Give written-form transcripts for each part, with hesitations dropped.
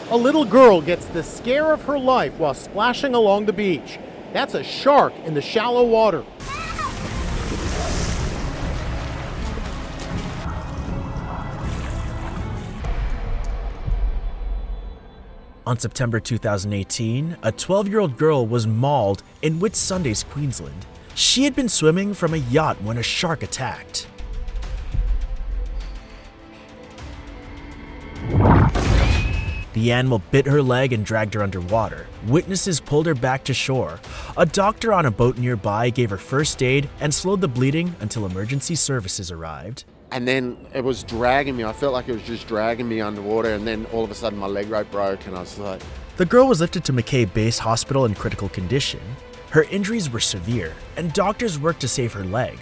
A little girl gets the scare of her life while splashing along the beach. That's a shark in the shallow water. On September 2018, a 12-year-old girl was mauled in Whitsundays, Queensland. She had been swimming from a yacht when a shark attacked. The animal bit her leg and dragged her underwater. Witnesses pulled her back to shore. A doctor on a boat nearby gave her first aid and slowed the bleeding until emergency services arrived. And then it was dragging me. I felt like it was just dragging me underwater, and then all of a sudden my leg rope broke and I was like... The girl was lifted to McKay Base Hospital in critical condition. Her injuries were severe, and doctors worked to save her leg.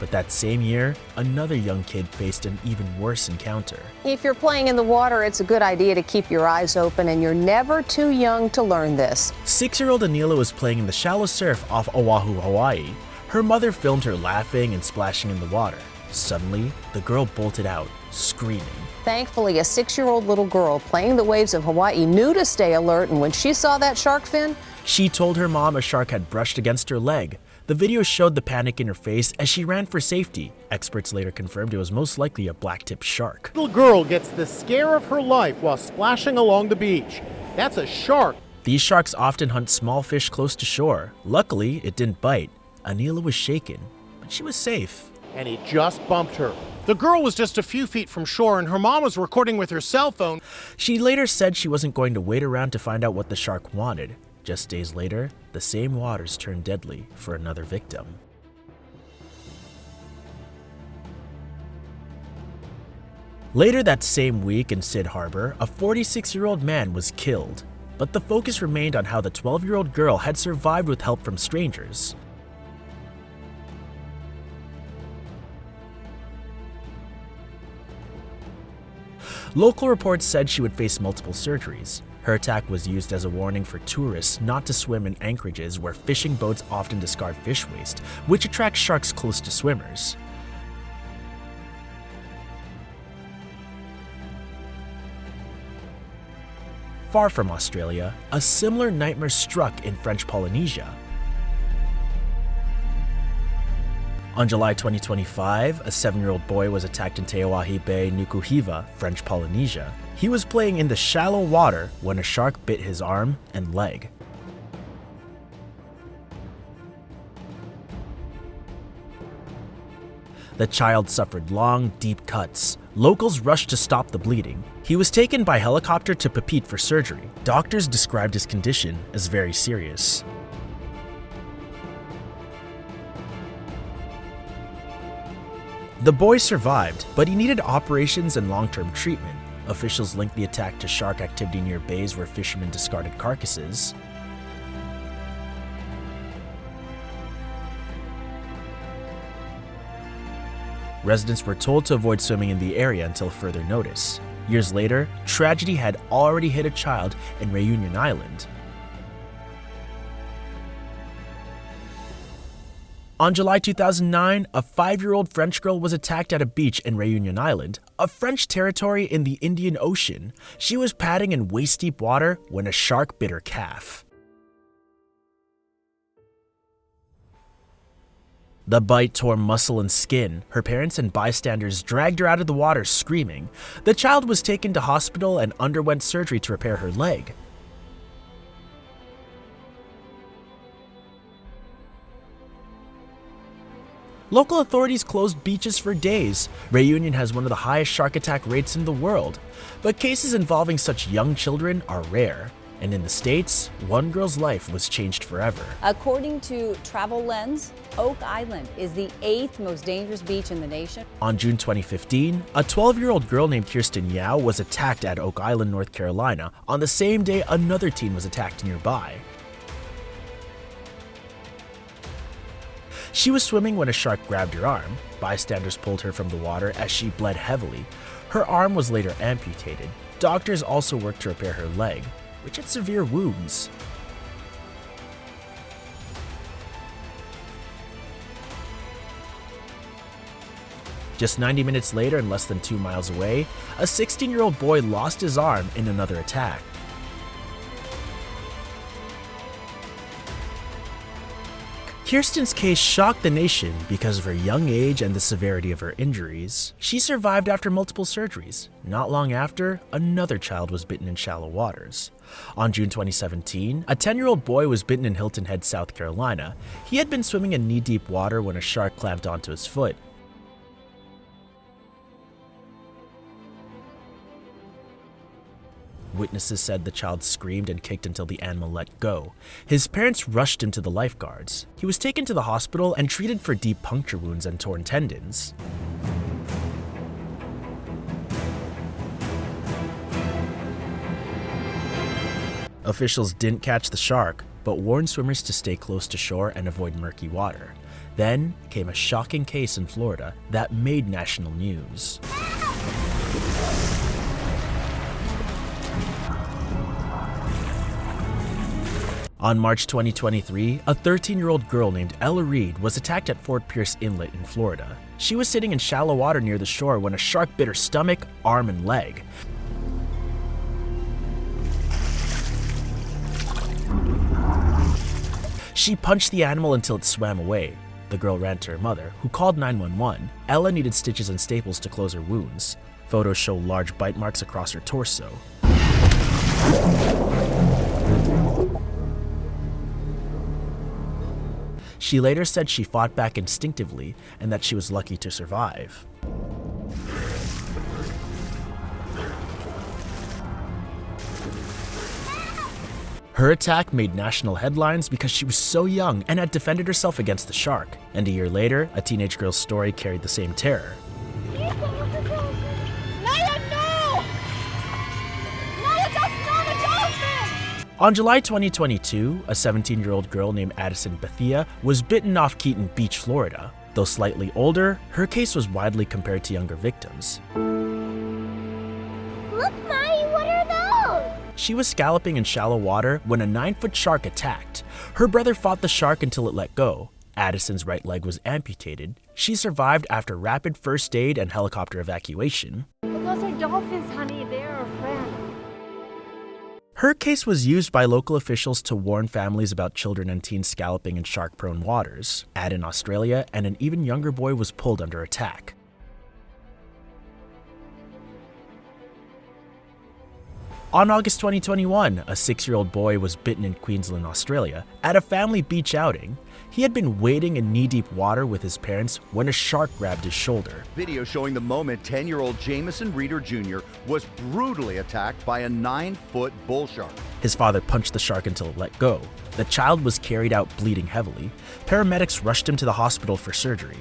But that same year, another young kid faced an even worse encounter. If you're playing in the water, it's a good idea to keep your eyes open, and you're never too young to learn this. 6-year-old Anila was playing in the shallow surf off Oahu, Hawaii. Her mother filmed her laughing and splashing in the water. Suddenly, the girl bolted out, screaming. Thankfully, a 6-year-old little girl playing the waves of Hawaii knew to stay alert, and when she saw that shark fin, she told her mom a shark had brushed against her leg. The video showed the panic in her face as she ran for safety. Experts later confirmed it was most likely a black-tipped shark. Little girl gets the scare of her life while splashing along the beach. That's a shark. These sharks often hunt small fish close to shore. Luckily, it didn't bite. Anila was shaken, but she was safe. And he just bumped her. The girl was just a few feet from shore and her mom was recording with her cell phone. She later said she wasn't going to wait around to find out what the shark wanted. Just days later, the same waters turned deadly for another victim. Later that same week in Sid Harbor, a 46-year-old man was killed. But the focus remained on how the 12-year-old girl had survived with help from strangers. Local reports said she would face multiple surgeries. Her attack was used as a warning for tourists not to swim in anchorages where fishing boats often discard fish waste, which attracts sharks close to swimmers. Far from Australia, a similar nightmare struck in French Polynesia. On July 2025, a 7-year-old boy was attacked in Te Awahi Bay, Nukuhiva, French Polynesia. He was playing in the shallow water when a shark bit his arm and leg. The child suffered long, deep cuts. Locals rushed to stop the bleeding. He was taken by helicopter to Papeete for surgery. Doctors described his condition as very serious. The boy survived, but he needed operations and long-term treatment. Officials linked the attack to shark activity near bays where fishermen discarded carcasses. Residents were told to avoid swimming in the area until further notice. Years later, tragedy had already hit a child in Reunion Island. On July 2009, a 5-year-old French girl was attacked at a beach in Reunion Island, a French territory in the Indian Ocean. She was paddling in waist-deep water when a shark bit her calf. The bite tore muscle and skin. Her parents and bystanders dragged her out of the water screaming. The child was taken to hospital and underwent surgery to repair her leg. Local authorities closed beaches for days. Reunion has one of the highest shark attack rates in the world. But cases involving such young children are rare. And in the States, one girl's life was changed forever. According to Travel Lens, Oak Island is the 8th most dangerous beach in the nation. On June 2015, a 12-year-old girl named Kirsten Yao was attacked at Oak Island, North Carolina. On the same day, another teen was attacked nearby. She was swimming when a shark grabbed her arm. Bystanders pulled her from the water as she bled heavily. Her arm was later amputated. Doctors also worked to repair her leg, which had severe wounds. Just 90 minutes later and less than 2 miles away, a 16-year-old boy lost his arm in another attack. Kirsten's case shocked the nation because of her young age and the severity of her injuries. She survived after multiple surgeries. Not long after, another child was bitten in shallow waters. On June 2017, a 10-year-old boy was bitten in Hilton Head, South Carolina. He had been swimming in knee-deep water when a shark clamped onto his foot. Witnesses said the child screamed and kicked until the animal let go. His parents rushed him to the lifeguards. He was taken to the hospital and treated for deep puncture wounds and torn tendons. Officials didn't catch the shark, but warned swimmers to stay close to shore and avoid murky water. Then came a shocking case in Florida that made national news. On March 2023, a 13-year-old girl named Ella Reed was attacked at Fort Pierce Inlet in Florida. She was sitting in shallow water near the shore when a shark bit her stomach, arm, and leg. She punched the animal until it swam away. The girl ran to her mother, who called 911. Ella needed stitches and staples to close her wounds. Photos show large bite marks across her torso. She later said she fought back instinctively and that she was lucky to survive. Her attack made national headlines because she was so young and had defended herself against the shark. And a year later, a teenage girl's story carried the same terror. On July 2022, a 17-year-old girl named Addison Bethia was bitten off Keaton Beach, Florida. Though slightly older, her case was widely compared to younger victims. Look, Mommy, what are those? She was scalloping in shallow water when a 9-foot shark attacked. Her brother fought the shark until it let go. Addison's right leg was amputated. She survived after rapid first aid and helicopter evacuation. Those are dolphins, honey. They are our friends. Her case was used by local officials to warn families about children and teens scalloping in shark-prone waters. In Australia, and an even younger boy was pulled under attack. On August 2021, a 6-year-old boy was bitten in Queensland, Australia, at a family beach outing. He had been wading in knee-deep water with his parents when a shark grabbed his shoulder. Video showing the moment 10-year-old Jameson Reeder Jr. was brutally attacked by a 9-foot bull shark. His father punched the shark until it let go. The child was carried out bleeding heavily. Paramedics rushed him to the hospital for surgery.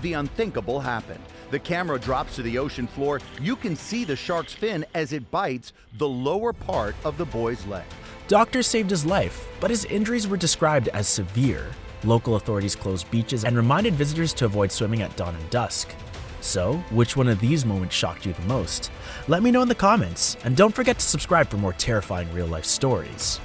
The unthinkable happened. The camera drops to the ocean floor. You can see the shark's fin as it bites the lower part of the boy's leg. Doctors saved his life, but his injuries were described as severe. Local authorities closed beaches and reminded visitors to avoid swimming at dawn and dusk. So, which one of these moments shocked you the most? Let me know in the comments, and don't forget to subscribe for more terrifying real-life stories.